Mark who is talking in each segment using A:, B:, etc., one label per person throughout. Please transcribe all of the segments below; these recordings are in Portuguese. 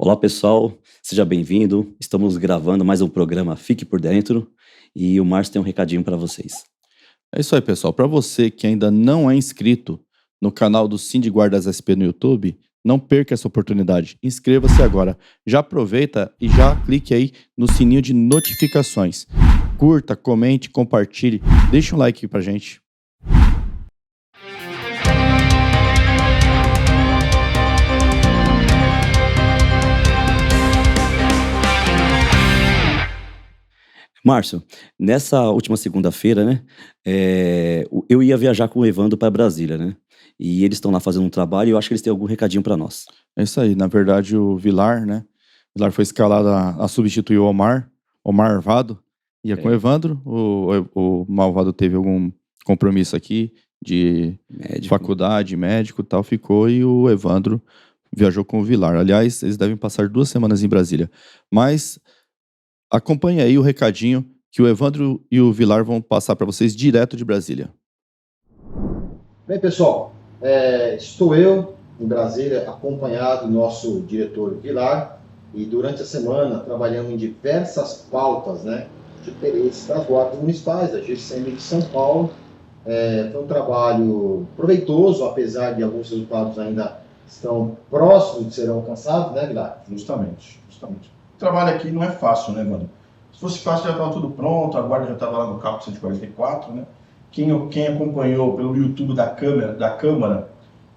A: Olá, pessoal, seja bem-vindo. Estamos gravando mais um programa Fique por Dentro e o Márcio tem um recadinho para vocês.
B: É isso aí, pessoal. Para você que ainda não é inscrito no canal do Cindy Guardas SP no YouTube, não perca essa oportunidade. Inscreva-se agora. Já aproveita e já clique aí no sininho de notificações. Curta, comente, compartilhe, deixa um like aí pra gente.
A: Márcio, nessa última segunda-feira, né, eu ia viajar com o Evandro para Brasília, né? E eles estão lá fazendo um trabalho e eu acho que eles têm algum recadinho para nós.
B: É isso aí. Na verdade, o Vilar, né? O Vilar foi escalado a substituir o Omar Arvado. Ia com o
A: É,
B: Evandro. O Malvado teve algum compromisso aqui de
A: médico.
B: faculdade, médico e tal, ficou, e o Evandro viajou com o Vilar. Aliás, eles devem passar 2 semanas em Brasília. Mas acompanhe aí o recadinho que o Evandro e o Vilar vão passar para vocês direto de Brasília.
C: Bem, pessoal, estou eu em Brasília acompanhado do nosso diretor Vilar e durante a semana trabalhando em diversas pautas, né, de interesse das guardas municipais, da GCM de São Paulo. Foi um trabalho proveitoso, apesar de alguns resultados ainda estão próximos de serem alcançados, né, Vilar?
D: Justamente. O trabalho aqui não é fácil, né, mano? Se fosse fácil, já estava tudo pronto, a guarda já estava lá no CAP 144, né? Quem acompanhou pelo YouTube da Câmara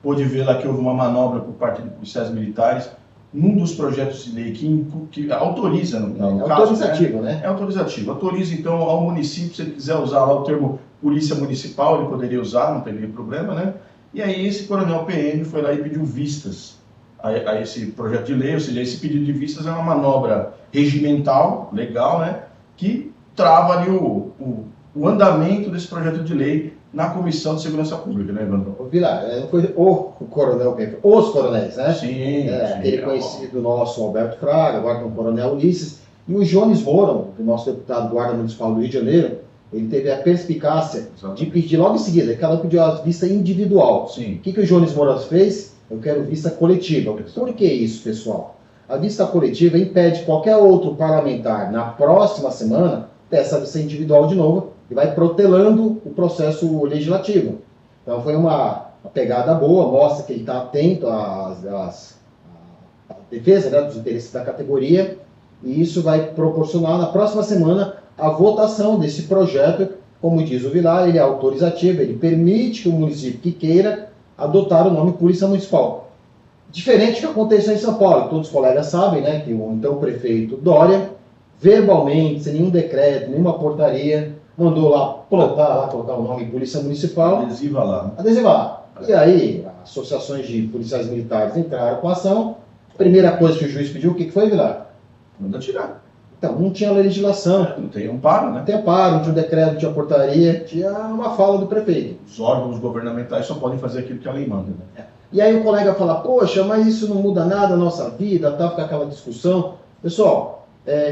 D: pôde ver lá que houve uma manobra por parte de policiais militares num dos projetos de lei que autoriza, no caso,
C: autorizativo, né?
D: É autorizativo. Autoriza, então, ao município, se ele quiser usar lá o termo polícia municipal, ele poderia usar, não teria problema, né? E aí esse coronel PM foi lá e pediu vistas a esse projeto de lei, ou seja, esse pedido de vistas é uma manobra regimental, legal, né? Que trava ali o andamento desse projeto de lei na Comissão de Segurança Pública, né, Evandro?
C: O Vilar, foi o coronel, os coronéis, né?
D: Sim.
C: Aquele conhecido nosso Alberto Fraga, agora tem o coronel Ulisses, e o Jones Moura, o nosso deputado guarda municipal do Rio de Janeiro, ele teve a perspicácia de pedir logo em seguida, que ela pediu a vista individual.
D: Sim.
C: O que o Jones Moura fez? Eu quero vista coletiva. Por que isso, pessoal? A vista coletiva impede qualquer outro parlamentar, na próxima semana, ter essa vista individual de novo e vai protelando o processo legislativo. Então foi uma pegada boa, mostra que ele está atento à defesa, né, dos interesses da categoria, e isso vai proporcionar na próxima semana a votação desse projeto. Como diz o Vilar, ele é autorizativo, ele permite que o município que queira adotar o nome Polícia Municipal. Diferente do que aconteceu em São Paulo, todos os colegas sabem, né, que o então prefeito Dória, verbalmente, sem nenhum decreto, nenhuma portaria, mandou lá colocar o nome Polícia Municipal.
D: Adesiva lá.
C: E aí, associações de policiais militares entraram com a ação. Primeira coisa que o juiz pediu, o que foi, Vilar?
D: Manda tirar.
C: Então, não tinha legislação.
D: Não tem amparo, né?
C: Não tem amparo, não tinha um decreto, não tinha portaria, tinha uma fala do prefeito.
D: Os órgãos governamentais só podem fazer aquilo que a lei manda, né?
C: E aí o colega fala, poxa, mas isso não muda nada na nossa vida, tá? Fica aquela discussão. Pessoal,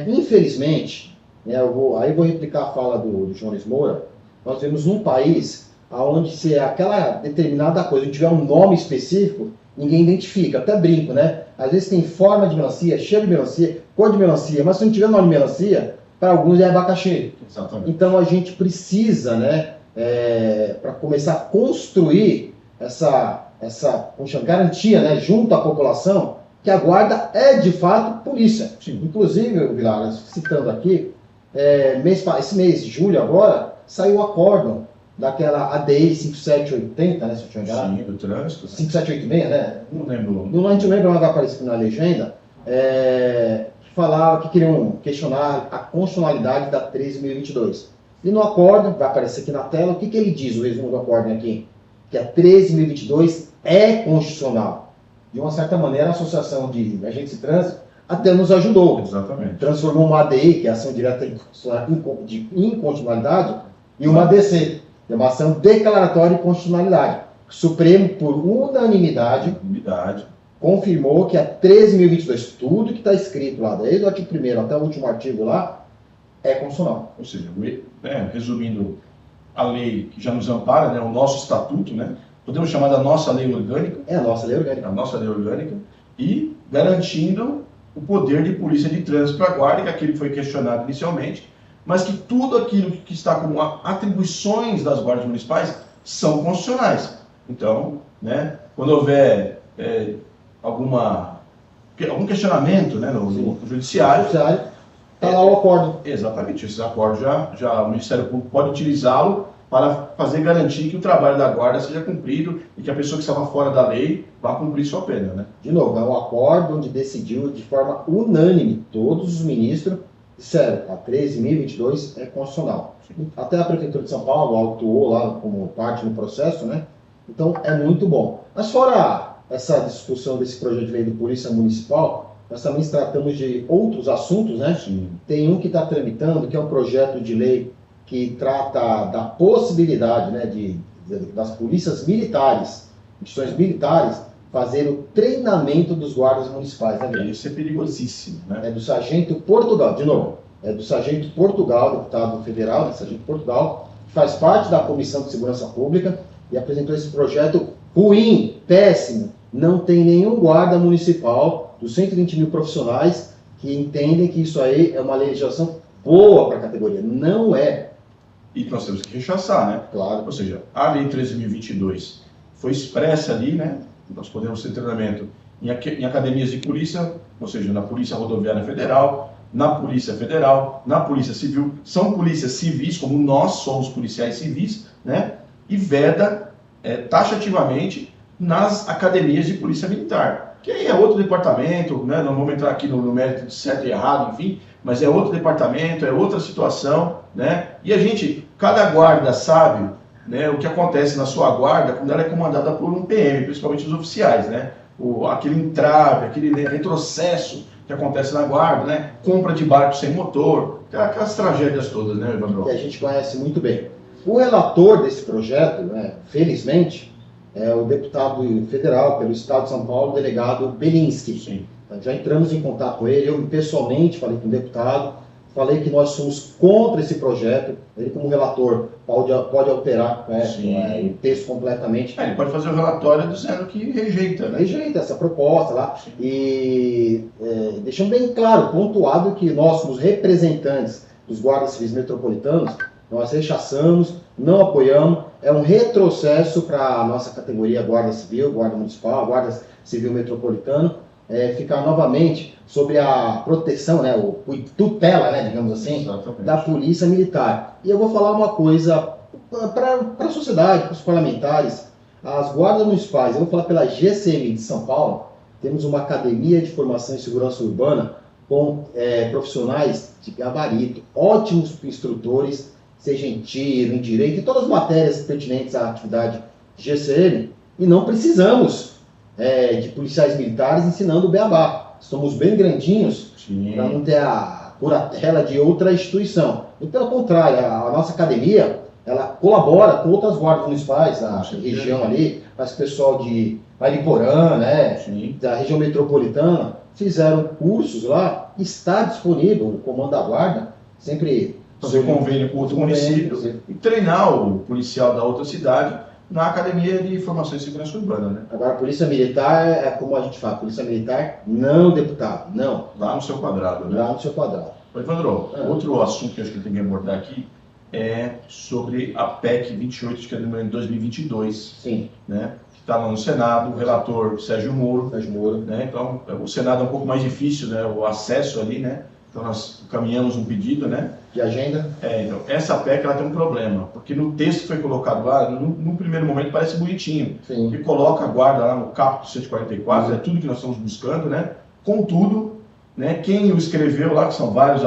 C: infelizmente, né, eu vou replicar a fala do Jones Moura, nós vivemos num país onde se é aquela determinada coisa, a gente tiver um nome específico, ninguém identifica, até brinco, né? Às vezes tem forma de melancia, cheiro de melancia, cor de melancia, mas se não tiver nome de melancia, para alguns é abacaxi.
D: Exatamente.
C: Então a gente precisa, né, para começar a construir essa garantia, né, junto à população, que a guarda é de fato polícia.
D: Sim.
C: Inclusive, Vilar, citando aqui, esse mês de julho agora, saiu o acórdão daquela ADI 5780, né, se eu tinha enganado.
D: Sim, do trânsito. Né?
C: 5786, né?
D: Não lembro.
C: A gente não lembra, mas vai aparecer na legenda. Que falava que queriam questionar a constitucionalidade da 13.022. E no acórdão, vai aparecer aqui na tela, o que ele diz, o resumo do acórdão aqui? Que a 13.022 é constitucional. De uma certa maneira, a Associação de Agentes de Trânsito até nos ajudou.
D: Exatamente.
C: Transformou uma ADI, que é a Ação Direta de Inconstitucionalidade, em uma ADC, que é uma Ação Declaratória de Constitucionalidade. O Supremo, por unanimidade, confirmou que a 13.022, tudo que está escrito lá, desde o artigo 1º até o último artigo lá, é constitucional.
D: Ou seja, resumindo, a lei que já nos ampara, né, o nosso estatuto, né, podemos chamar da nossa lei orgânica.
C: É a nossa lei orgânica.
D: A nossa lei orgânica, e garantindo o poder de polícia de trânsito para a guarda, que é aquilo que foi questionado inicialmente, mas que tudo aquilo que está como atribuições das guardas municipais são constitucionais. Então, né, quando houver algum questionamento, né, no judiciário,
C: está lá o acordo.
D: Exatamente, esse acordo já o Ministério Público pode utilizá-lo para fazer garantir que o trabalho da guarda seja cumprido e que a pessoa que estava fora da lei vá cumprir sua pena, né?
C: De novo, é um acordo onde decidiu de forma unânime, todos os ministros disseram, a 13.022 é constitucional. Até a Prefeitura de São Paulo atuou lá como parte no processo, né? Então é muito bom. Mas fora essa discussão desse projeto de lei de polícia municipal, nós também tratamos de outros assuntos, né?
D: Sim.
C: Tem um que está tramitando, que é um projeto de lei que trata da possibilidade, né, das polícias militares, instituições militares, fazer o treinamento dos guardas municipais. Né,
D: isso é perigosíssimo, né?
C: É do Sargento Portugal, de novo, é do Sargento Portugal, deputado federal, do Sargento Portugal, que faz parte da Comissão de Segurança Pública e apresentou esse projeto ruim, péssimo. Não tem nenhum guarda municipal dos 120 mil profissionais que entendem que isso aí é uma legislação boa para a categoria. Não é.
D: E nós temos que rechaçar, né?
C: Claro.
D: Ou seja, a Lei 13.022 foi expressa ali, né? Nós podemos ter treinamento em academias de polícia, ou seja, na Polícia Rodoviária Federal, na Polícia Federal, na Polícia Civil. São polícias civis, como nós somos policiais civis, né? E veda taxativamente nas academias de polícia militar. Que aí é outro departamento, né? Não vamos entrar aqui no mérito de certo e errado, enfim, mas é outro departamento, é outra situação, né? E a gente, cada guarda sabe, né, o que acontece na sua guarda quando ela é comandada por um PM, principalmente os oficiais, né? Aquele entrave, aquele retrocesso que acontece na guarda, né? Compra de barco sem motor, aquelas tragédias todas, né, Evandro?
C: Que a gente conhece muito bem. O relator desse projeto, né, felizmente, é o deputado federal pelo Estado de São Paulo, o delegado Belinsky.
D: Sim.
C: Já entramos em contato com ele, eu pessoalmente falei com o deputado, falei que nós somos contra esse projeto, ele como relator pode alterar o texto completamente.
D: Ele pode fazer o relatório dizendo que rejeita, né?
C: Rejeita essa proposta lá. Sim. E deixando bem claro, pontuado, que nós, como representantes dos guardas civis metropolitanos, nós rechaçamos, não apoiamos, é um retrocesso para a nossa categoria Guarda Civil, Guarda Municipal, Guarda Civil Metropolitano, ficar novamente sobre a proteção, né, tutela, né, digamos assim,
D: exatamente,
C: da Polícia Militar. E eu vou falar uma coisa para a sociedade, para os parlamentares, as guardas municipais, eu vou falar pela GCM de São Paulo, temos uma academia de formação em segurança urbana com profissionais de gabarito, ótimos instrutores, seja em tiro, em direito, e todas as matérias pertinentes à atividade de GCM, e não precisamos de policiais militares ensinando o beabá. Somos bem grandinhos para não ter a curatela de outra instituição. E pelo contrário, a nossa academia, ela colabora com outras guardas municipais da região ali, mas o pessoal de Mariporã, né, da região metropolitana, fizeram cursos lá, está disponível o comando da guarda, sempre
D: fazer convênio com outro município e treinar o policial da outra cidade na Academia de Formação em Segurança Urbana, né?
C: Agora, a Polícia Militar é como a gente fala, Polícia Militar não deputado, não.
D: Lá no seu quadrado, né?
C: Lá no seu quadrado.
D: Evandro, outro assunto que eu acho que tem que abordar aqui é sobre a PEC 28, que é de 2022.
C: Sim.
D: Né? Que está lá no Senado, o relator Sérgio Moro. Né? Então, o Senado é um pouco mais difícil, né? O acesso ali, né? Então, nós caminhamos um pedido, né?
C: De agenda?
D: Então, essa PEC ela tem um problema, porque no texto que foi colocado lá, no primeiro momento parece bonitinho,
C: Sim.
D: que coloca a guarda lá no caput 144, é tudo que nós estamos buscando, né? Contudo, né, quem o escreveu lá, que são vários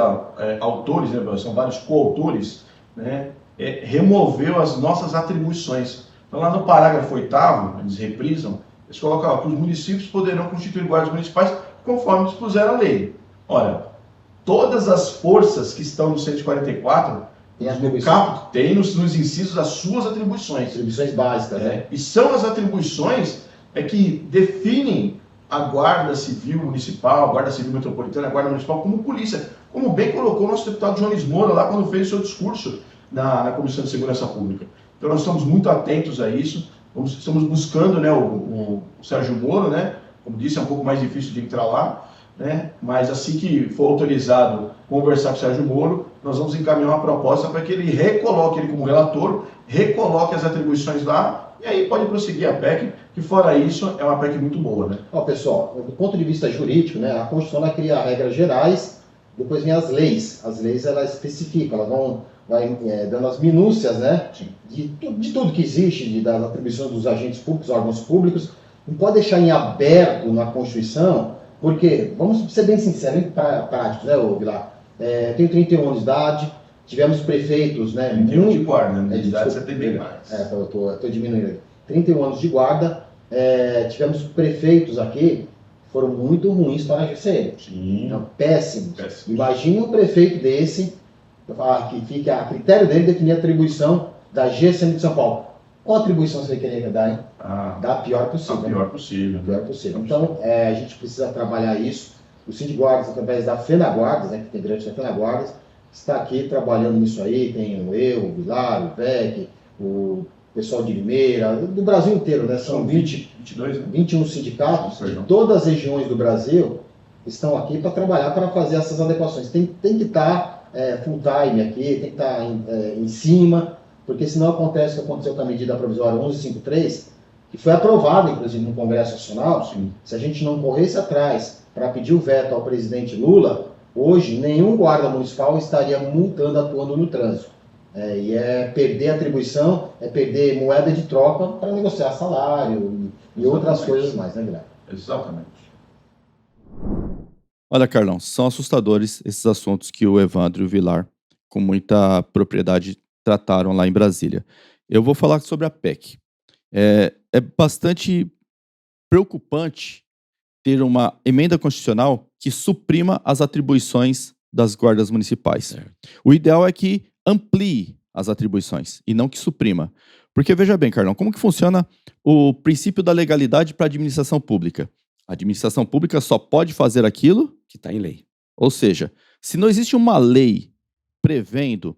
D: autores, né, são vários coautores, né, removeu as nossas atribuições. Então, lá no parágrafo 8º, eles reprisam, eles colocam lá que os municípios poderão constituir guardas municipais conforme dispuser a lei. Olha, todas as forças que estão no 144, no caput, tem nos incisos as suas atribuições.
C: Atribuições básicas, né?
D: E são as atribuições que definem a Guarda Civil Municipal, a Guarda Civil Metropolitana, a Guarda Municipal como polícia. Como bem colocou o nosso deputado Jones Moura lá quando fez o seu discurso na Comissão de Segurança Pública. Então nós estamos muito atentos a isso, estamos buscando, né, o Sérgio Moro, né, como disse, é um pouco mais difícil de entrar lá, né? Mas assim que for autorizado conversar com o Sérgio Moro, nós vamos encaminhar uma proposta para que ele recoloque, ele como relator, recoloque as atribuições lá, e aí pode prosseguir a PEC, que fora isso é uma PEC muito boa, né?
C: Ó, pessoal, do ponto de vista jurídico, né, a Constituição ela cria regras gerais, depois vem as leis. As leis elas especificam, elas vão dando as minúcias, né, de tudo que existe, das atribuições dos agentes públicos, órgãos públicos. Não pode deixar em aberto na Constituição, porque, vamos ser bem sinceros, bem práticos, né, Vilar? Tenho 31 anos de idade, tivemos prefeitos, né?
D: 31 de guarda, né? De idade
C: Desculpa,
D: você tem bem mais.
C: Tô diminuindo aqui. 31 anos de guarda, tivemos prefeitos aqui que foram muito ruins para a GCM.
D: Sim.
C: Não, péssimos.
D: Péssimo.
C: Imagine um prefeito desse, que fica a critério dele definir a atribuição da GCM de São Paulo. Qual atribuição você queria dar, hein? Da pior possível.
D: A pior possível.
C: Pior possível. Então, a gente precisa trabalhar isso. O Sindiguardas, através da FENAGuardas, né, que tem integrante da FENAGuardas, está aqui trabalhando nisso aí. Tem eu, o Vilar, o VEC, o pessoal de Limeira, do Brasil inteiro, né? São
D: 22, né?
C: 21 sindicatos de
D: Perdão.
C: todas as regiões do Brasil estão aqui para trabalhar, para fazer essas adequações. Tem que estar full time aqui, tem que estar em cima, porque senão acontece o que aconteceu com a medida provisória 1153, que foi aprovada, inclusive, no Congresso Nacional.
D: Sim.
C: Se a gente não corresse atrás para pedir o veto ao presidente Lula, hoje nenhum guarda municipal estaria multando, atuando no trânsito. E perder atribuição, perder moeda de troca para negociar salário e outras coisas mais, né, Guilherme?
D: Exatamente.
B: Olha, Carlão, são assustadores esses assuntos que o Evandro e o Vilar, com muita propriedade, trataram lá em Brasília. Eu vou falar sobre a PEC. É bastante preocupante ter uma emenda constitucional que suprima as atribuições das guardas municipais.
A: Certo.
B: O ideal é que amplie as atribuições e não que suprima. Porque, veja bem, Carlão, como que funciona o princípio da legalidade para a administração pública? A administração pública só pode fazer aquilo
A: Que está em lei.
B: ou seja, se não existe uma lei prevendo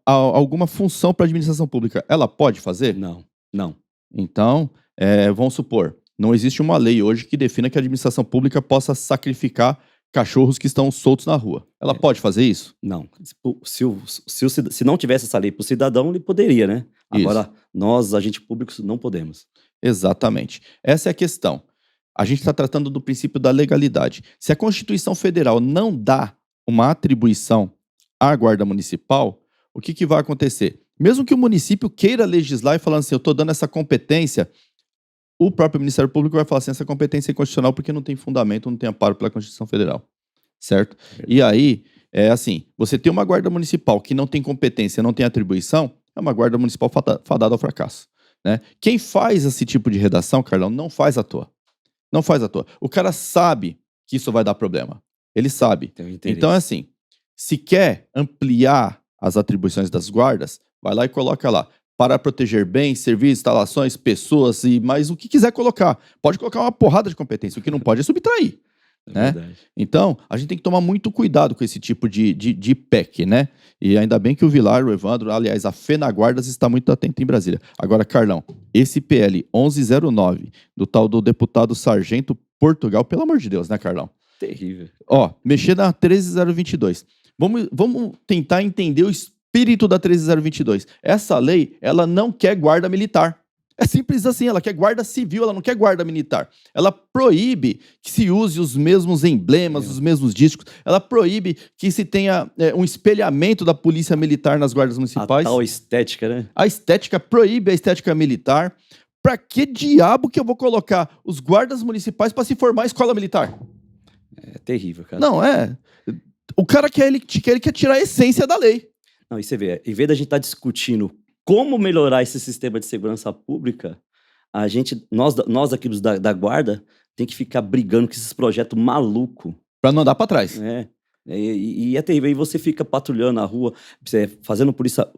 B: alguma função para a administração pública, ela pode fazer?
A: Não, não.
B: Então, vamos supor, não existe uma lei hoje que defina que a administração pública possa sacrificar cachorros que estão soltos na rua. Ela pode fazer isso?
A: Não. Se não tivesse essa lei para o cidadão, ele poderia, né?
B: Isso.
A: Agora, nós, agentes públicos, não podemos.
B: Exatamente. Essa é a questão. A gente está tratando do princípio da legalidade. Se a Constituição Federal não dá uma atribuição à Guarda Municipal, o que vai acontecer? Mesmo que o município queira legislar e falando assim, eu estou dando essa competência, o próprio Ministério Público vai falar assim, essa competência é inconstitucional porque não tem fundamento, não tem amparo pela Constituição Federal. Certo? E aí, assim, você tem uma Guarda Municipal que não tem competência, não tem atribuição, é uma Guarda Municipal fadada ao fracasso. Né? Quem faz esse tipo de redação, Carlão, não faz à toa. Não faz à toa. O cara sabe que isso vai dar problema. Ele sabe. Então, é assim, se quer ampliar as atribuições das guardas, vai lá e coloca lá. Para proteger bens, serviços, instalações, pessoas e mais o que quiser colocar. Pode colocar uma porrada de competência. O que não pode é subtrair. Né? Então, a gente tem que tomar muito cuidado com esse tipo de PEC, né? E ainda bem que o Vilar, o Evandro, aliás, a FENAGuardas está muito atento em Brasília. Agora, Carlão, esse PL 1109, do tal do deputado Sargento Portugal, pelo amor de Deus, né, Carlão?
A: Terrível.
B: Ó, mexer na 13022. Vamos tentar entender o espírito da 13022. Essa lei, ela não quer guarda militar. É simples assim, ela quer guarda civil, ela não quer guarda militar. Ela proíbe que se use os mesmos emblemas, os mesmos discos. Ela proíbe que se tenha um espelhamento da polícia militar nas guardas municipais.
A: A tal estética, né?
B: A estética proíbe a estética militar. Pra que diabo que eu vou colocar os guardas municipais para se formar em escola militar?
A: É terrível, cara.
B: Não, o cara ele quer tirar a essência da lei.
A: Não, e você vê, em vez da gente estar discutindo como melhorar esse sistema de segurança pública, nós aqui da guarda, tem que ficar brigando com esses projetos malucos.
B: Pra não andar pra trás.
A: E é terrível. E você fica patrulhando a rua, fazendo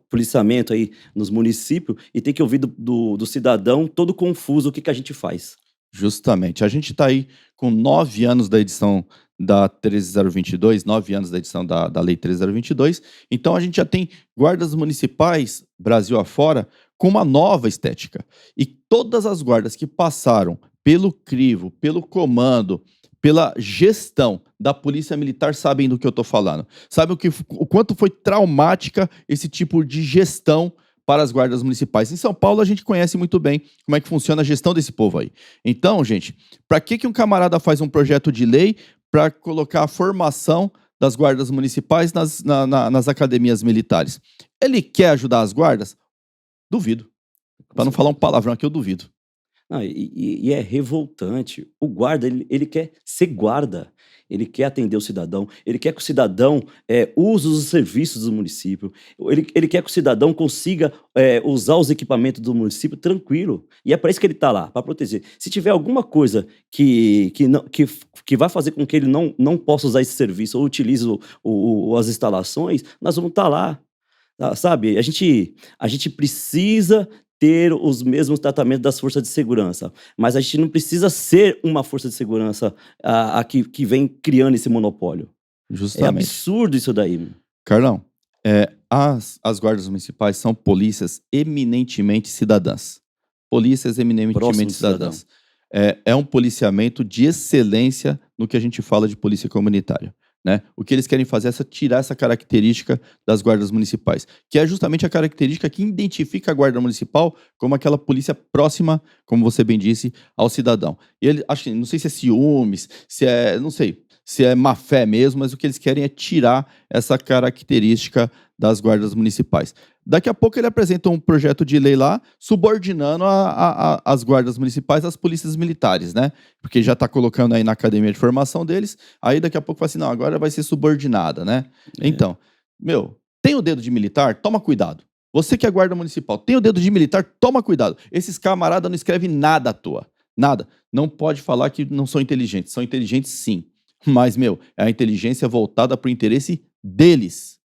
A: policiamento aí nos municípios, e tem que ouvir do cidadão todo confuso o que a gente faz.
B: Justamente. A gente tá aí com 9 anos da edição da 13022, 9 anos da edição da Lei 13022. Então, a gente já tem guardas municipais, Brasil afora, com uma nova estética. E todas as guardas que passaram pelo crivo, pelo comando, pela gestão da Polícia Militar sabem do que eu tô falando. Sabem o quanto foi traumática esse tipo de gestão para as guardas municipais. Em São Paulo, a gente conhece muito bem como é que funciona a gestão desse povo aí. Então, gente, para que um camarada faz um projeto de lei para colocar a formação das guardas municipais nas academias militares? Ele quer ajudar as guardas? Duvido. Para não falar um palavrão aqui, eu duvido.
A: Não, e é revoltante. O guarda, ele quer ser guarda. Ele quer atender o cidadão. Ele quer que o cidadão use os serviços do município. Ele quer que o cidadão consiga usar os equipamentos do município tranquilo. E é para isso que ele está lá, para proteger. Se tiver alguma coisa que vai fazer com que ele não possa usar esse serviço ou utilize as instalações, nós vamos estar lá. Sabe? A gente precisa ter os mesmos tratamentos das forças de segurança, mas a gente não precisa ser uma força de segurança que vem criando esse monopólio. É
B: Justamente.
A: absurdo isso daí.
B: Carlão, as guardas municipais são polícias eminentemente cidadãs. Polícias
A: Próximo
B: eminentemente
A: do cidadão.
B: cidadãs. É um policiamento de excelência no que a gente fala de polícia comunitária. Né? O que eles querem fazer é tirar essa característica das guardas municipais, que é justamente a característica que identifica a guarda municipal como aquela polícia próxima, como você bem disse, ao cidadão. E ele, não sei se é ciúmes, não sei, se é má fé mesmo, mas o que eles querem é tirar essa característica das guardas municipais. Daqui a pouco ele apresenta um projeto de lei lá, subordinando as guardas municipais às polícias militares, né? Porque já está colocando aí na academia de formação deles, aí daqui a pouco fala assim, não, agora vai ser subordinada, né? Então, tem o dedo de militar? Toma cuidado. Você que é guarda municipal, tem o dedo de militar? Toma cuidado. Esses camaradas não escrevem nada à toa. Nada. Não pode falar que não são inteligentes. São inteligentes sim. Mas, é a inteligência voltada para o interesse deles.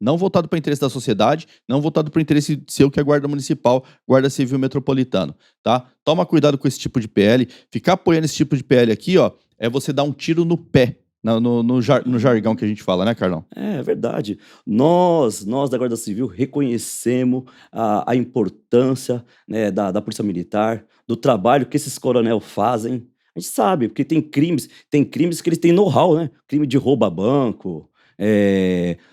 B: Não voltado para o interesse da sociedade, não voltado para o interesse seu, que é guarda municipal, guarda civil metropolitano, tá? Toma cuidado com esse tipo de PL. Ficar apoiando esse tipo de PL aqui, ó, é você dar um tiro no pé, no jargão que a gente fala, né, Carlão?
A: É verdade. Nós da Guarda Civil reconhecemos a importância, né, da Polícia Militar, do trabalho que esses coronel fazem. A gente sabe, porque tem crimes que eles têm know-how, né? Crime de roubo a banco.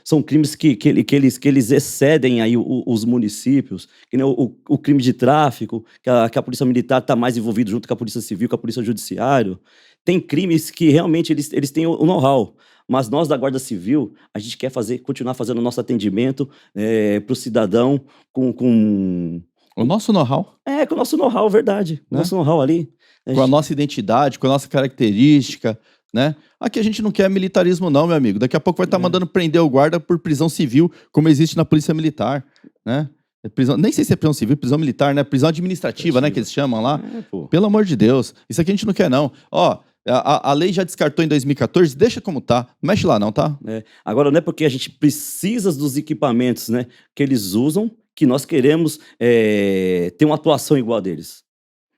A: São crimes que eles excedem aí os municípios, que nem o crime de tráfico, que a Polícia Militar está mais envolvida junto com a Polícia Civil, com a Polícia Judiciário. Tem crimes que realmente eles têm o know-how, mas nós da Guarda Civil, a gente quer continuar fazendo o nosso atendimento para o cidadão com
B: O nosso know-how,
A: com o nosso know-how, verdade.
B: Né?
A: Nosso know-how ali.
B: com a nossa identidade, com a nossa característica, né? Aqui a gente não quer militarismo não, meu amigo. Daqui a pouco vai estar mandando prender o guarda por prisão civil, como existe na Polícia Militar, né? Nem sei se é prisão civil, prisão militar, né? Prisão administrativa, né? Que eles chamam lá. Pelo amor de Deus. Isso aqui a gente não quer, não. Ó, a lei já descartou em 2014, deixa como tá. Não mexe lá não, tá?
A: Agora, não é porque a gente precisa dos equipamentos, né, que eles usam, que nós queremos ter uma atuação igual a deles.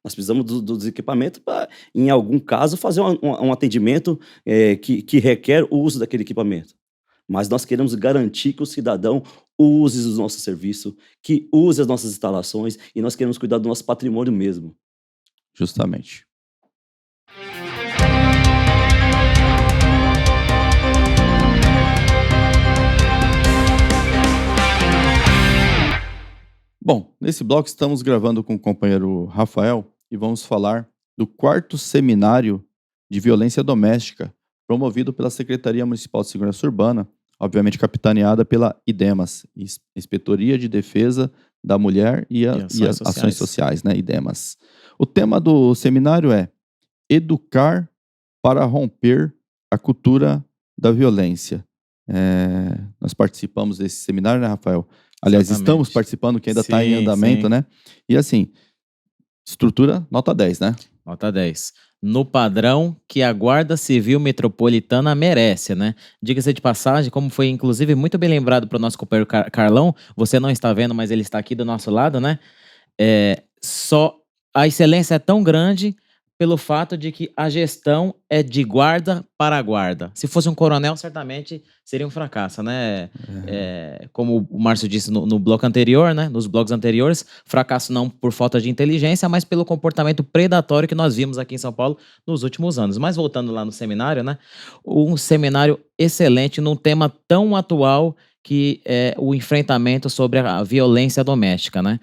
A: Nós precisamos dos equipamentos para, em algum caso, fazer um atendimento que requer o uso daquele equipamento. Mas nós queremos garantir que o cidadão use os nossos serviços, que use as nossas instalações, e nós queremos cuidar do nosso patrimônio mesmo.
B: Justamente. Bom, nesse bloco estamos gravando com o companheiro Rafael e vamos falar do 4º seminário de violência doméstica, promovido pela Secretaria Municipal de Segurança Urbana, obviamente capitaneada pela IDEMAS, Inspetoria de Defesa da Mulher e Ações Sociais, né, IDEMAS. O tema do seminário é Educar para romper a cultura da violência. Nós participamos desse seminário, né, Rafael? Aliás,
E: Exatamente.
B: estamos participando, que ainda está em andamento, né? E assim, estrutura, nota 10, né?
E: Nota 10. No padrão que a Guarda Civil Metropolitana merece, né? Diga-se de passagem, como foi inclusive muito bem lembrado para o nosso companheiro Carlão, você não está vendo, mas ele está aqui do nosso lado, né? A excelência é tão grande pelo fato de que a gestão é de guarda para guarda. Se fosse um coronel, certamente seria um fracasso, né? Como o Márcio disse no bloco anterior, né? Nos blocos anteriores, fracasso não por falta de inteligência, mas pelo comportamento predatório que nós vimos aqui em São Paulo nos últimos anos. Mas voltando lá no seminário, né? Um seminário excelente num tema tão atual que é o enfrentamento sobre a violência doméstica, né?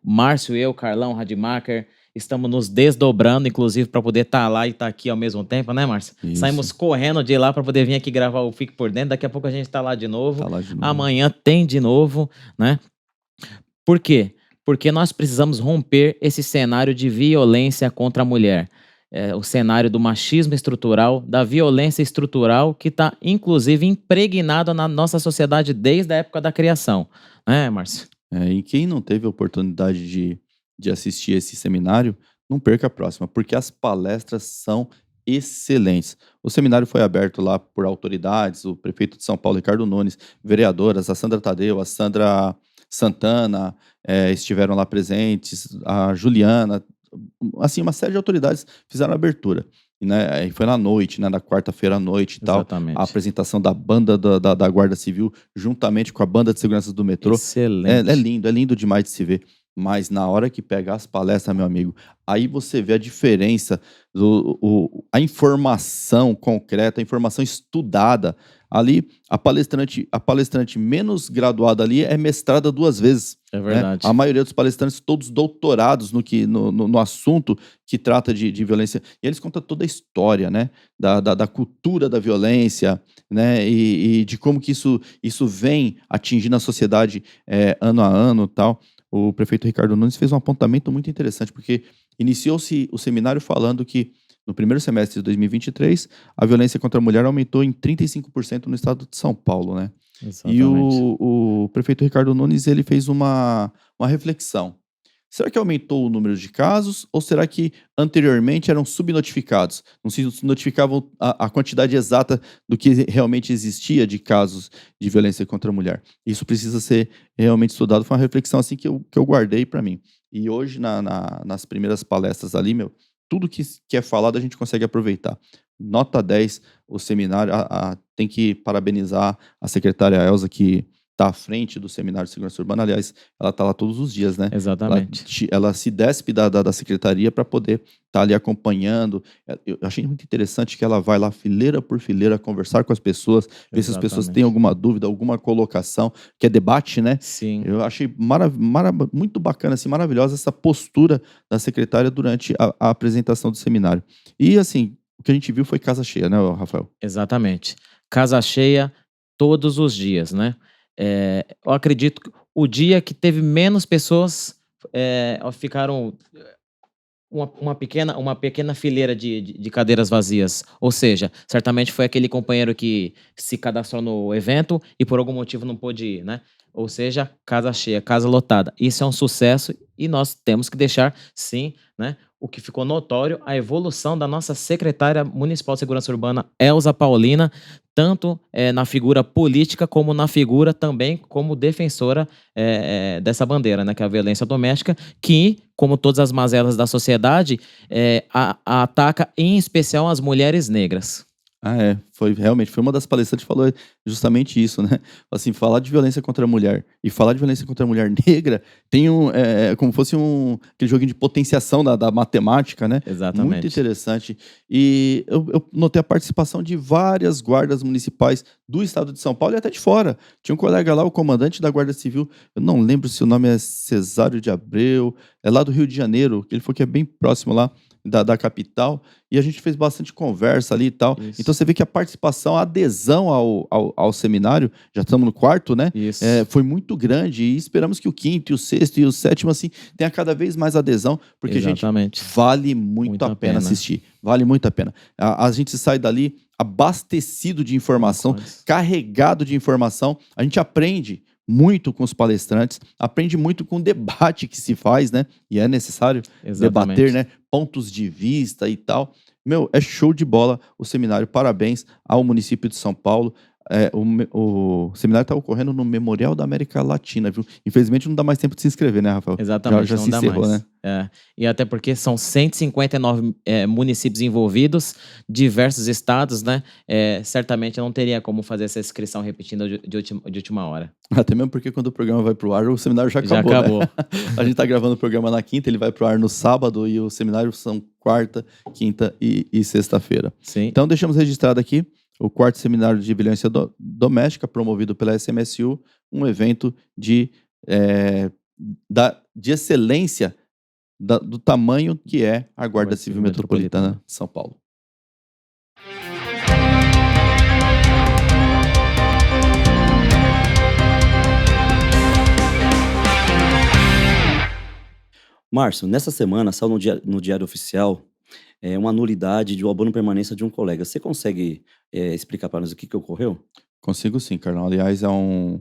E: Márcio, eu, Carlão, Rademacher, estamos nos desdobrando, inclusive, para poder estar lá e estar aqui ao mesmo tempo, né, Márcio?
B: Isso.
E: Saímos correndo de lá para poder vir aqui gravar o Fique por Dentro. Daqui a pouco a gente está lá de novo.
B: Tá lá de novo.
E: Amanhã tem de novo, né? Por quê? Porque nós precisamos romper esse cenário de violência contra a mulher. O cenário do machismo estrutural, da violência estrutural que está, inclusive, impregnado na nossa sociedade desde a época da criação. Né, Márcio?
B: E quem não teve a oportunidade de assistir esse seminário, não perca a próxima, porque as palestras são excelentes. O seminário foi aberto lá por autoridades, o prefeito de São Paulo, Ricardo Nunes, vereadoras, a Sandra Tadeu, a Sandra Santana, estiveram lá presentes, a Juliana, assim, uma série de autoridades fizeram a abertura. E foi na noite, né, na quarta-feira à noite e tal,
E: Exatamente.
B: a apresentação da banda da Guarda Civil, juntamente com a banda de segurança do metrô.
E: Excelente.
B: É lindo demais de se ver. Mas na hora que pega as palestras, meu amigo, aí você vê a diferença, a informação concreta, a informação estudada. Ali, a palestrante menos graduada ali é mestrada 2 vezes.
E: É verdade.
B: Né? A maioria dos palestrantes, todos doutorados no assunto que trata de violência. E eles contam toda a história, né? Da cultura da violência, né? E de como que isso vem atingindo a sociedade ano a ano e tal. O prefeito Ricardo Nunes fez um apontamento muito interessante, porque iniciou-se o seminário falando que no primeiro semestre de 2023, a violência contra a mulher aumentou em 35% no estado de São Paulo, né?
E: Exatamente.
B: E o prefeito Ricardo Nunes, ele fez uma reflexão. Será que aumentou o número de casos ou será que anteriormente eram subnotificados? Não se notificavam a quantidade exata do que realmente existia de casos de violência contra a mulher. Isso precisa ser realmente estudado. Foi uma reflexão assim que eu guardei para mim. E hoje, nas primeiras palestras ali, tudo que é falado a gente consegue aproveitar. Nota 10, o seminário. Tem que parabenizar a secretária Elza, que está à frente do Seminário de Segurança Urbana. Aliás, ela está lá todos os dias, né?
E: Exatamente.
B: Ela se despe da secretaria para poder estar ali acompanhando. Eu achei muito interessante que ela vai lá fileira por fileira conversar com as pessoas, ver se as pessoas têm alguma dúvida, alguma colocação, que é debate, né?
E: Sim.
B: Eu achei muito bacana, assim, maravilhosa essa postura da secretária durante a apresentação do seminário. E, assim, o que a gente viu foi casa cheia, né, Rafael?
E: Exatamente. Casa cheia todos os dias, né? Eu acredito que o dia que teve menos pessoas ficaram uma pequena fileira de cadeiras vazias. Ou seja, certamente foi aquele companheiro que se cadastrou no evento e por algum motivo não pôde ir, né? Ou seja, casa cheia, casa lotada. Isso é um sucesso e nós temos que deixar, sim, né? O que ficou notório, a evolução da nossa secretária municipal de segurança urbana, Elza Paulina, tanto na figura política como na figura também como defensora dessa bandeira, né, que é a violência doméstica, que, como todas as mazelas da sociedade, ataca em especial as mulheres negras.
B: Realmente, foi uma das palestrantes que falou justamente isso, né? Assim, falar de violência contra a mulher e falar de violência contra a mulher negra tem como fosse aquele joguinho de potenciação da matemática, né?
E: Exatamente.
B: Muito interessante. E eu notei a participação de várias guardas municipais do estado de São Paulo e até de fora. Tinha um colega lá, o comandante da Guarda Civil, eu não lembro se o nome é Cesário de Abreu, é lá do Rio de Janeiro, que ele falou que é bem próximo lá da capital, e a gente fez bastante conversa ali e tal.
E: Isso.
B: Então você vê que a participação, a adesão ao seminário, já estamos no 4º, né?
E: Isso.
B: Foi muito grande e esperamos que o 5º, e o 6º e o 7º, assim, tenha cada vez mais adesão, porque,
E: Exatamente.
B: gente, vale muito a pena assistir. Vale muito a pena. A gente sai dali abastecido de informação, carregado de informação, a gente aprende muito com os palestrantes, aprende muito com o debate que se faz, né? E é necessário debater, né? Pontos de vista e tal. É show de bola o seminário. Parabéns ao município de São Paulo. o seminário está ocorrendo no Memorial da América Latina, viu? Infelizmente não dá mais tempo de se inscrever, né, Rafael?
E: Exatamente,
B: Já
E: não
B: se
E: dá
B: encerrou,
E: mais.
B: né?
E: E até porque são 159 municípios envolvidos, diversos estados, né? Certamente não teria como fazer essa inscrição repetindo de última hora.
B: Até mesmo porque quando o programa vai pro ar, o seminário já
E: Já
B: acabou,
E: acabou.
B: né? A gente tá gravando o programa na quinta, ele vai pro ar no sábado e o seminário são quarta, quinta e sexta-feira.
E: Sim.
B: Então deixamos registrado aqui o 4º Seminário de Violência Doméstica, promovido pela SMSU, um evento de excelência do tamanho que é a Guarda Civil Metropolitana de São Paulo.
A: Márcio, nessa semana saiu no Diário Oficial uma nulidade de abono permanência de um colega. Você consegue explicar para nós o que ocorreu?
B: Consigo sim, Carlão. Aliás, é um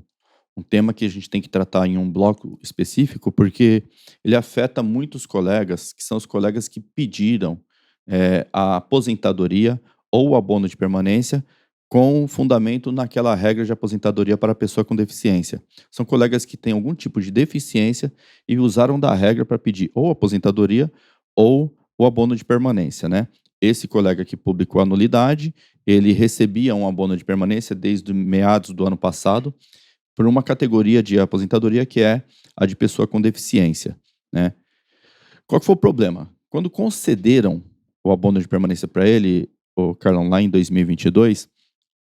B: tema que a gente tem que tratar em um bloco específico, porque ele afeta muitos colegas, que são os colegas que pediram a aposentadoria ou o abono de permanência com fundamento naquela regra de aposentadoria para a pessoa com deficiência. São colegas que têm algum tipo de deficiência e usaram da regra para pedir ou aposentadoria ou o abono de permanência, né? Esse colega que publicou a nulidade, ele recebia um abono de permanência desde meados do ano passado por uma categoria de aposentadoria que é a de pessoa com deficiência, né? Qual que foi o problema? Quando concederam o abono de permanência para ele, o Carlão, lá em 2022,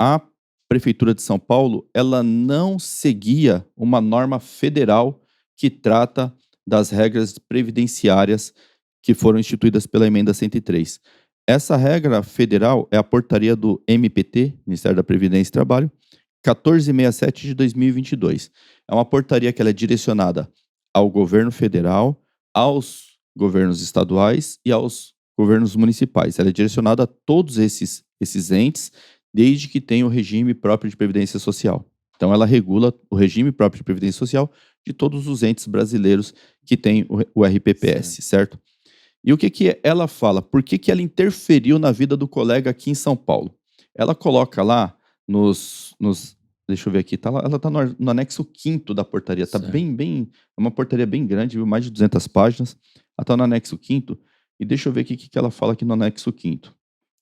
B: a Prefeitura de São Paulo, ela não seguia uma norma federal que trata das regras previdenciárias que foram instituídas pela Emenda 103. Essa regra federal é a portaria do MPT, Ministério da Previdência e Trabalho, 1467 de 2022. É uma portaria que ela é direcionada ao governo federal, aos governos estaduais e aos governos municipais. Ela é direcionada a todos esses entes, desde que tenha o regime próprio de previdência social. Então, ela regula o regime próprio de previdência social de todos os entes brasileiros que têm o RPPS, certo? E o que ela fala? Por que ela interferiu na vida do colega aqui em São Paulo? Ela coloca lá deixa eu ver aqui, ela está no anexo 5º da portaria, está bem, é uma portaria bem grande, viu? Mais de 200 páginas, ela está no anexo 5º, e deixa eu ver aqui o que ela fala aqui no anexo 5º.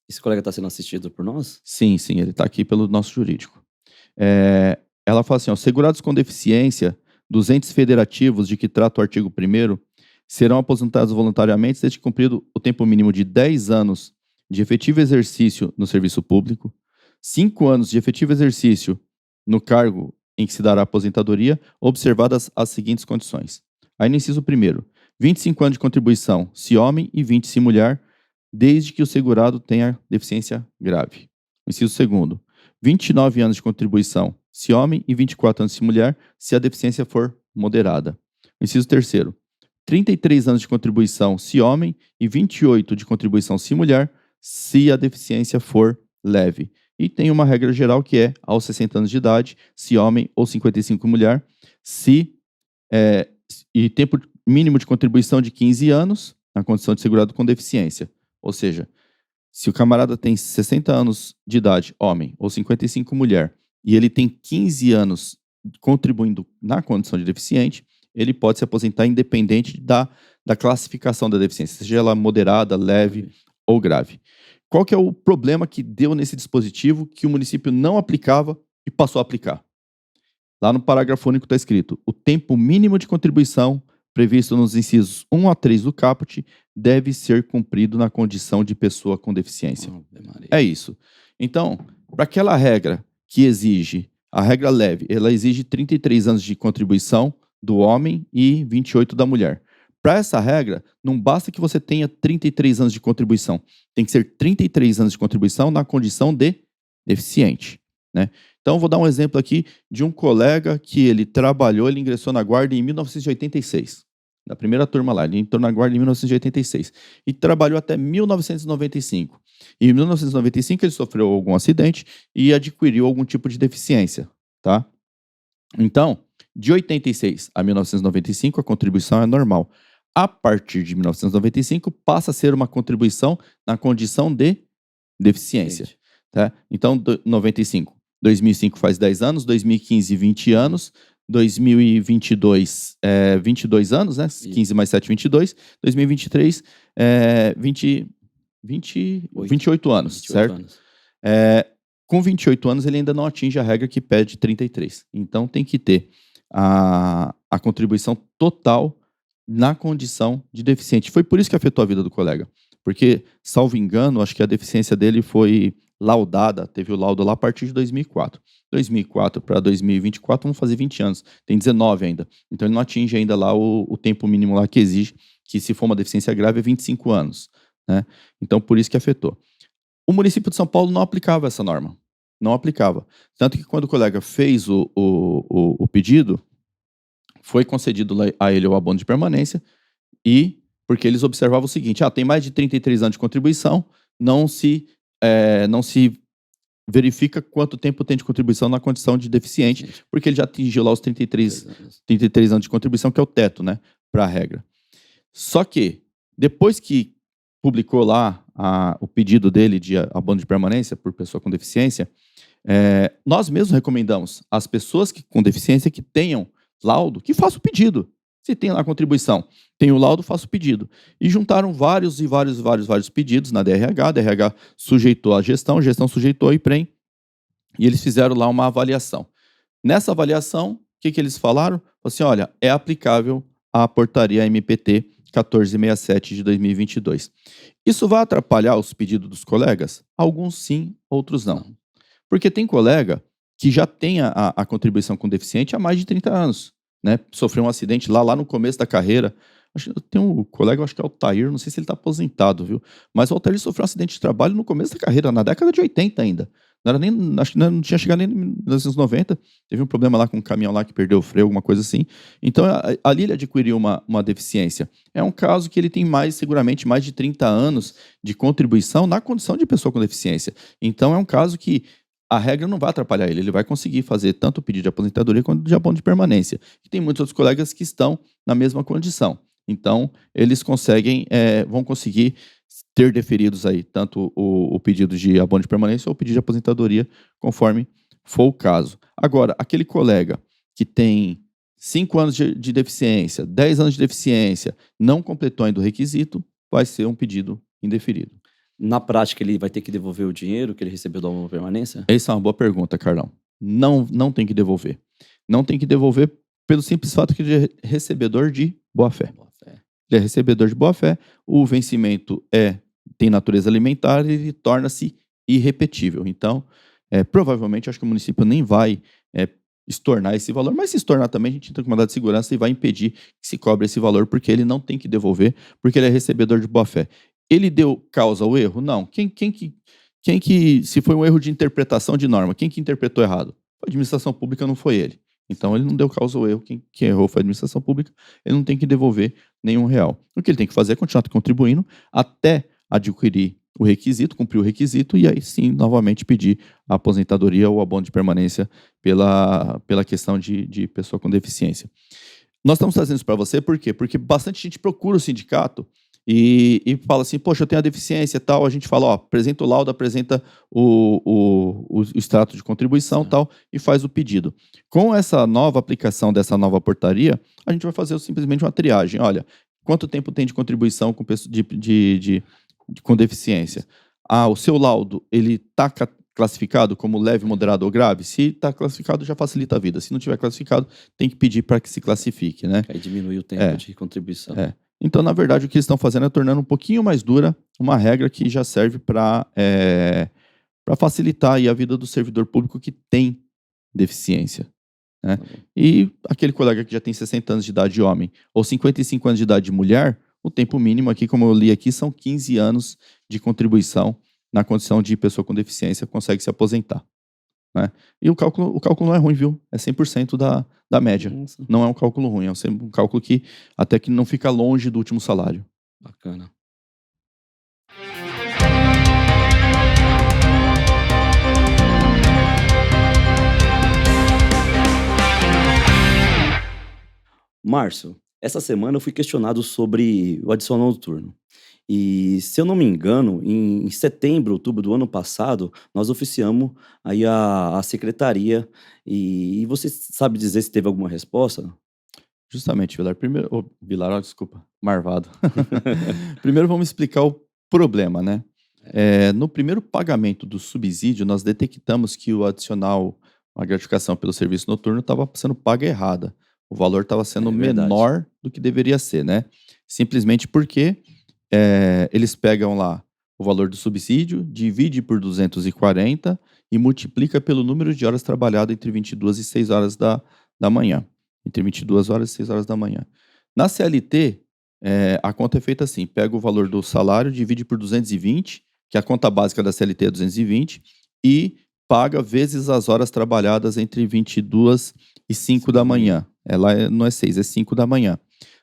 A: Esse colega está sendo assistido por nós?
B: Sim, ele está aqui pelo nosso jurídico. Ela fala assim, segurados com deficiência dos entes federativos de que trata o artigo 1º serão aposentados voluntariamente desde cumprido o tempo mínimo de 10 anos de efetivo exercício no serviço público, 5 anos de efetivo exercício no cargo em que se dará aposentadoria, observadas as seguintes condições. Aí no inciso 1º, 25 anos de contribuição, se homem, e 20 se mulher, desde que o segurado tenha deficiência grave. Inciso 2º, 29 anos de contribuição, se homem, e 24 anos se mulher, se a deficiência for moderada. Inciso 3º, 33 anos de contribuição, se homem, e 28 de contribuição, se mulher, se a deficiência for leve. E tem uma regra geral que é aos 60 anos de idade, se homem, ou 55 mulher, e tempo mínimo de contribuição de 15 anos, na condição de segurado com deficiência. Ou seja, se o camarada tem 60 anos de idade, homem, ou 55 mulher, e ele tem 15 anos contribuindo na condição de deficiente, ele pode se aposentar independente da classificação da deficiência, seja ela moderada, leve ou grave. Qual que é o problema que deu nesse dispositivo que o município não aplicava e passou a aplicar? Lá no parágrafo único está escrito: o tempo mínimo de contribuição previsto nos incisos 1 a 3 do caput deve ser cumprido na condição de pessoa com deficiência. É isso. Então, para aquela regra que exige, a regra leve, ela exige 33 anos de contribuição do homem e 28 da mulher. Para essa regra, não basta que você tenha 33 anos de contribuição. Tem que ser 33 anos de contribuição na condição de deficiente, né? Então, vou dar um exemplo aqui de um colega que ele ingressou na guarda em 1986. Da primeira turma lá, ele entrou na guarda em 1986. E trabalhou até 1995. E em 1995 ele sofreu algum acidente e adquiriu algum tipo de deficiência, tá? Então, de 86 a 1995, a contribuição é normal. A partir de 1995, passa a ser uma contribuição na condição de deficiência. Tá? Então, 95, 2005 faz 10 anos, 2015, 20 anos, 2022, 22 anos, né? 15 mais 7, 22. 2023, 28 anos,
A: 28
B: certo?
A: anos.
B: Com 28 anos, ele ainda não atinge a regra que pede 33. Então, tem que ter a contribuição total na condição de deficiente. Foi por isso que afetou a vida do colega. Porque, salvo engano, acho que a deficiência dele foi laudada, teve o laudo lá a partir de 2004. 2004 para 2024, vamos fazer 20 anos. Tem 19 ainda. Então, ele não atinge ainda lá o tempo mínimo lá que exige, que se for uma deficiência grave é 25 anos. Né? Então, por isso que afetou. O município de São Paulo não aplicava essa norma. Não aplicava. Tanto que quando o colega fez o pedido, foi concedido a ele o abono de permanência e porque eles observavam o seguinte, tem mais de 33 anos de contribuição, não se verifica quanto tempo tem de contribuição na condição de deficiente, porque ele já atingiu lá os 33 anos de contribuição, que é o teto, né, para a regra. Só que, depois que publicou lá o pedido dele de abono de permanência por pessoa com deficiência, nós mesmos recomendamos às pessoas com deficiência que tenham laudo, que façam o pedido. Se tem lá a contribuição, tem o laudo, faça o pedido. E juntaram vários pedidos na DRH, a DRH sujeitou a gestão sujeitou a IPREM, e eles fizeram lá uma avaliação. Nessa avaliação, o que eles falaram? Falaram assim, olha, é aplicável a portaria MPT 1467 de 2022. Isso vai atrapalhar os pedidos dos colegas? Alguns sim, outros não. Porque tem colega que já tem a contribuição com deficiente há mais de 30 anos. Né? Sofreu um acidente lá no começo da carreira. Tem um colega, acho que é o Altair, não sei se ele está aposentado, viu? Mas o Altair sofreu um acidente de trabalho no começo da carreira, na década de 80 ainda. Acho que não tinha chegado nem em 1990. Teve um problema lá com um caminhão lá que perdeu o freio, alguma coisa assim. Então, ali ele adquiriu uma deficiência. É um caso que ele tem seguramente mais de 30 anos de contribuição na condição de pessoa com deficiência. Então, é um caso que a regra não vai atrapalhar ele vai conseguir fazer tanto o pedido de aposentadoria quanto de abono de permanência. E tem muitos outros colegas que estão na mesma condição. Então, eles vão conseguir ter deferidos aí tanto o pedido de abono de permanência ou o pedido de aposentadoria, conforme for o caso. Agora, aquele colega que tem 5 anos de deficiência, 10 anos de deficiência, não completou ainda o requisito, vai ser um pedido indeferido.
A: Na prática, ele vai ter que devolver o dinheiro que ele recebeu da abono de permanência?
B: Essa é uma boa pergunta, Carlão. Não tem que devolver. Não tem que devolver pelo simples fato que ele é recebedor de boa-fé. Ele é recebedor de boa-fé, o vencimento tem natureza alimentar e ele torna-se irrepetível. Então, provavelmente, acho que o município nem vai estornar esse valor, mas se estornar também, a gente entra com mandado de segurança e vai impedir que se cobre esse valor, porque ele não tem que devolver, porque ele é recebedor de boa-fé. Ele deu causa ao erro? Não. Quem que, se foi um erro de interpretação de norma, quem que interpretou errado? A administração pública, não foi ele. Então, ele não deu causa ao erro. Quem errou foi a administração pública. Ele não tem que devolver nenhum real. O que ele tem que fazer é continuar contribuindo até adquirir o requisito, cumprir o requisito e aí sim, novamente, pedir a aposentadoria ou abono de permanência pela questão de pessoa com deficiência. Nós estamos trazendo isso para você, por quê? Porque bastante gente procura o sindicato e fala assim, poxa, eu tenho a deficiência e tal, a gente fala, apresenta o laudo, apresenta o extrato de contribuição e tal, e faz o pedido. Com essa nova aplicação dessa nova portaria, a gente vai fazer simplesmente uma triagem. Olha, quanto tempo tem de contribuição com deficiência? O seu laudo, ele está classificado como leve, moderado ou grave? Se está classificado, já facilita a vida. Se não tiver classificado, tem que pedir para que se classifique, né?
A: Aí diminui o tempo de contribuição.
B: Então, na verdade, o que eles estão fazendo é tornando um pouquinho mais dura uma regra que já serve para facilitar aí a vida do servidor público que tem deficiência. Né? E aquele colega que já tem 60 anos de idade homem ou 55 anos de idade mulher, o tempo mínimo aqui, como eu li aqui, são 15 anos de contribuição na condição de pessoa com deficiência consegue se aposentar. Né? E o cálculo não é ruim, viu? É 100% da média.
A: Nossa.
B: Não é um cálculo ruim, é um cálculo que até que não fica longe do último salário.
A: Bacana. Márcio, essa semana eu fui questionado sobre o adicional noturno. E, se eu não me engano, em setembro, outubro do ano passado, nós oficiamos aí a secretaria. E você sabe dizer se teve alguma resposta?
B: Justamente, Vilar. Primeiro, Vilar, ó, desculpa, Marvado. Primeiro vamos explicar o problema, né? No primeiro pagamento do subsídio, nós detectamos que o adicional, a gratificação pelo serviço noturno, estava sendo paga errada. O valor estava sendo
A: É verdade.
B: menor do que deveria ser, né? Simplesmente porque eles pegam lá o valor do subsídio, divide por 240 e multiplica pelo número de horas trabalhadas entre 22 e 6 horas da manhã. Entre 22 horas e 6 horas da manhã. Na CLT, a conta é feita assim: pega o valor do salário, divide por 220, que a conta básica da CLT é 220, e paga vezes as horas trabalhadas entre 22 e 5 da manhã. Lá não é 6, é 5 da manhã.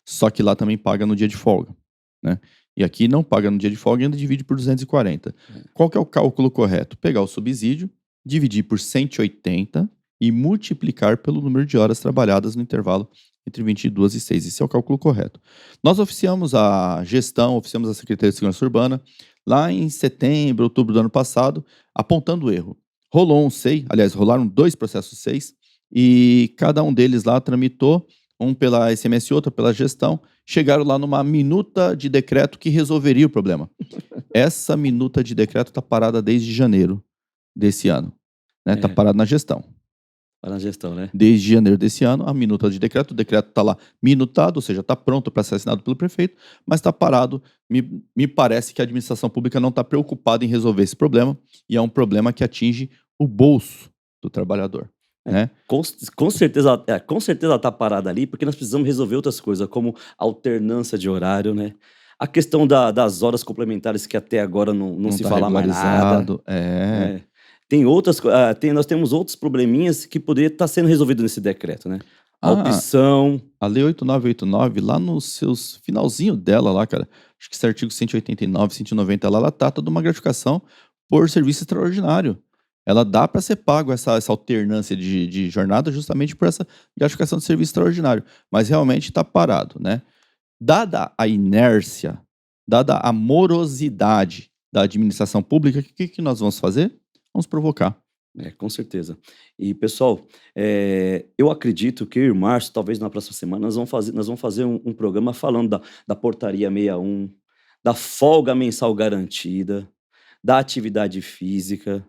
B: Só que lá também paga no dia de folga, né? E aqui não paga no dia de folga e ainda divide por 240. Qual que é o cálculo correto? Pegar o subsídio, dividir por 180 e multiplicar pelo número de horas trabalhadas no intervalo entre 22 e 6. Esse é o cálculo correto. Nós oficiamos a gestão, oficiamos a Secretaria de Segurança Urbana lá em setembro, outubro do ano passado, apontando o erro. Rolou um SEI, aliás, rolaram 2 processos SEIs, e cada um deles lá tramitou, um pela SMS e outro pela gestão, chegaram lá numa minuta de decreto que resolveria o problema. Essa minuta de decreto está parada desde janeiro desse ano, né? Está parada na gestão.
A: Para a gestão, né?
B: Desde janeiro desse ano, a minuta de decreto, o decreto está lá minutado, ou seja, está pronto para ser assinado pelo prefeito, mas está parado. Me parece que a administração pública não está preocupada em resolver esse problema, e é um problema que atinge o bolso do trabalhador, né?
A: Com certeza ela está parada ali, porque nós precisamos resolver outras coisas, como alternância de horário, né? A questão das horas complementares, que até agora não se
B: tá
A: fala mais nada.
B: regularizado,
A: né? Nós temos outros probleminhas que poderia estar sendo resolvido nesse decreto, né? A opção.
B: A Lei 8989, lá nos seus finalzinho dela lá, cara, acho que esse artigo 189, 190 lá, ela trata de uma gratificação por serviço extraordinário. Ela dá para ser pago essa alternância de jornada justamente por essa gratificação de serviço extraordinário, mas realmente está parado, né? Dada a inércia, dada a morosidade da administração pública, o que nós vamos fazer? Vamos provocar.
A: Com certeza. E, pessoal, eu acredito que eu e o Márcio, talvez na próxima semana, nós vamos fazer um programa falando da portaria 61, da folga mensal garantida, da atividade física,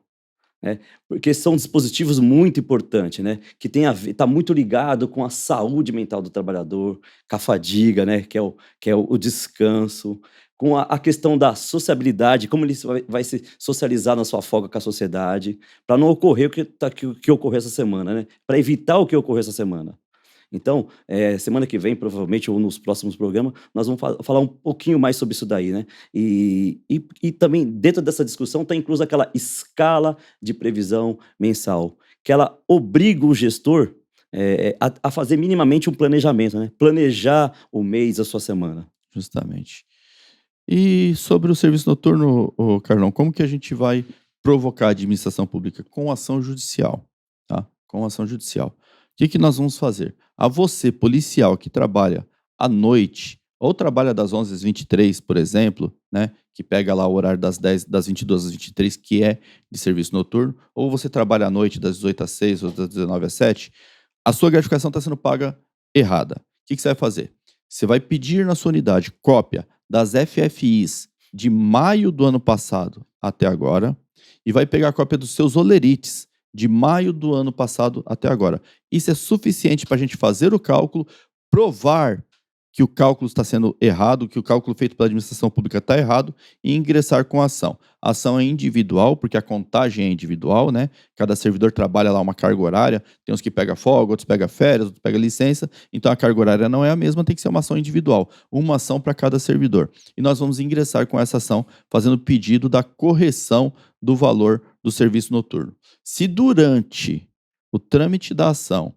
A: né? Porque são dispositivos muito importantes, né? Que está muito ligado com a saúde mental do trabalhador, com a fadiga, né? Que é o descanso, com a questão da sociabilidade, como ele vai se socializar na sua folga com a sociedade, para não ocorrer o que ocorreu essa semana, né? Para evitar o que ocorreu essa semana. Então, semana que vem, provavelmente, ou nos próximos programas, nós vamos falar um pouquinho mais sobre isso daí, né? E também, dentro dessa discussão, está inclusa aquela escala de previsão mensal, que ela obriga o gestor a fazer minimamente um planejamento, né? Planejar o mês, a sua semana.
B: Justamente. E sobre o serviço noturno, Carlão, como que a gente vai provocar a administração pública? Com ação judicial, tá? Com ação judicial. O que nós vamos fazer? A você, policial, que trabalha à noite, ou trabalha das 11 às 23, por exemplo, né? Que pega lá o horário das 22 às 23, que é de serviço noturno, ou você trabalha à noite das 18 às 6 ou das 19 às 7, a sua gratificação está sendo paga errada. O que você vai fazer? Você vai pedir na sua unidade cópia das FFIs de maio do ano passado até agora e vai pegar a cópia dos seus olerites de maio do ano passado até agora. Isso é suficiente para a gente fazer o cálculo, provar que o cálculo está sendo errado, que o cálculo feito pela administração pública está errado e ingressar com a ação. A ação é individual, porque a contagem é individual, né? Cada servidor trabalha lá uma carga horária, tem uns que pegam folga, outros pegam férias, outros pegam licença, então a carga horária não é a mesma, tem que ser uma ação individual, uma ação para cada servidor. E nós vamos ingressar com essa ação, fazendo pedido da correção do valor do serviço noturno. Se durante o trâmite da ação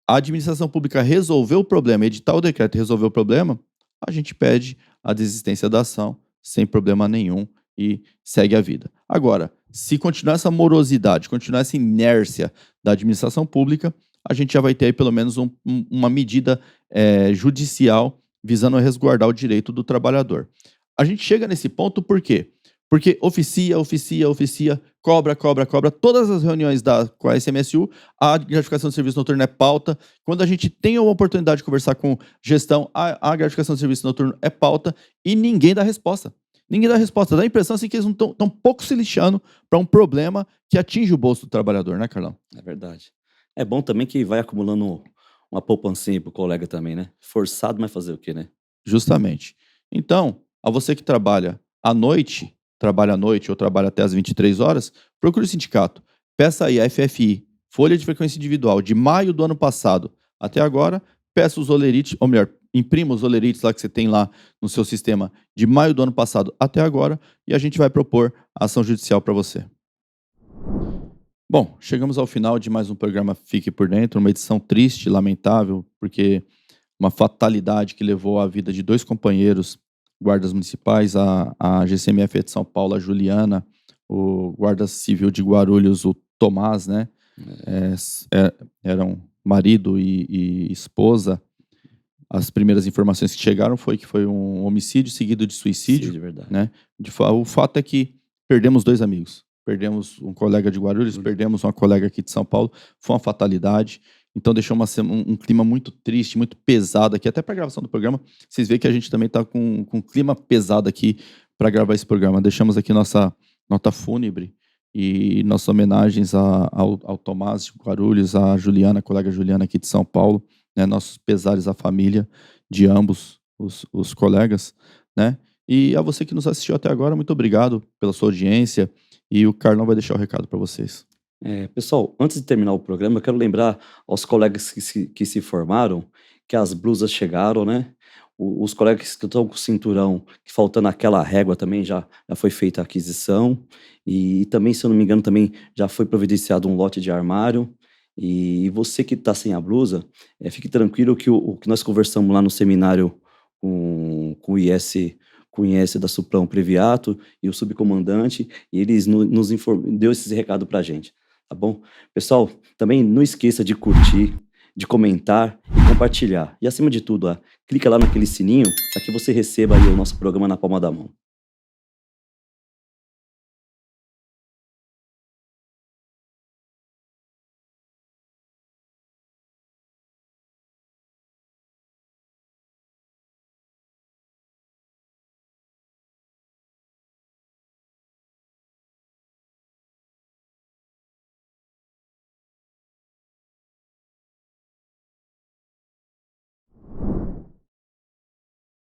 B: a administração pública resolveu o problema, editar o decreto e resolver o problema, a gente pede a desistência da ação sem problema nenhum e segue a vida. Agora, se continuar essa morosidade, continuar essa inércia da administração pública, a gente já vai ter aí pelo menos uma medida judicial visando resguardar o direito do trabalhador. A gente chega nesse ponto por quê? Porque oficia, cobra. Todas as reuniões com a SMSU, a gratificação de serviço noturno é pauta. Quando a gente tem a oportunidade de conversar com gestão, a gratificação de serviço noturno é pauta e ninguém dá resposta. Ninguém dá resposta. Dá a impressão assim, que eles não estão pouco se lixando para um problema que atinge o bolso do trabalhador, né, Carlão?
A: É verdade. É bom também que vai acumulando uma poupancinha pro colega também, né? Forçado, mas fazer o quê, né?
B: Justamente. Então, a você que trabalha à noite ou trabalha até as 23 horas, procure o sindicato. Peça aí a FFI, Folha de Frequência Individual, de maio do ano passado até agora, peça os olerites, ou melhor, imprima os olerites lá que você tem lá no seu sistema de maio do ano passado até agora e a gente vai propor a ação judicial para você. Bom, chegamos ao final de mais um programa Fique por Dentro, uma edição triste, lamentável, porque uma fatalidade que levou a vida de 2 companheiros, guardas municipais, a GCMF de São Paulo, a Juliana, o guarda civil de Guarulhos, o Tomás, né? Eram marido e esposa. As primeiras informações que chegaram foi que foi um homicídio seguido de suicídio,
A: Sim, de verdade.
B: né? O fato é que perdemos 2 amigos. Perdemos um colega de Guarulhos, perdemos uma colega aqui de São Paulo. Foi uma fatalidade. Então deixou um clima muito triste, muito pesado aqui. Até para a gravação do programa, vocês veem que a gente também está com um clima pesado aqui para gravar esse programa. Deixamos aqui nossa nota fúnebre e nossas homenagens ao Tomás de Guarulhos, à Juliana, a colega Juliana aqui de São Paulo, né? Nossos pesares à família de ambos os colegas, né? E a você que nos assistiu até agora, muito obrigado pela sua audiência. E o Carlão vai deixar o recado para vocês.
A: Pessoal, antes de terminar o programa, eu quero lembrar aos colegas que se formaram que as blusas chegaram, né? Os colegas que estão com o cinturão, que faltando aquela régua também, já foi feita a aquisição. E também, se eu não me engano, também já foi providenciado um lote de armário. E você que está sem a blusa, fique tranquilo que o que nós conversamos lá no seminário com o IS da Suprão Previato e o subcomandante, e eles deu esse recado pra gente, tá bom? Pessoal, também não esqueça de curtir, de comentar e compartilhar. E acima de tudo, clica lá naquele sininho para que você receba aí o nosso programa na palma da mão.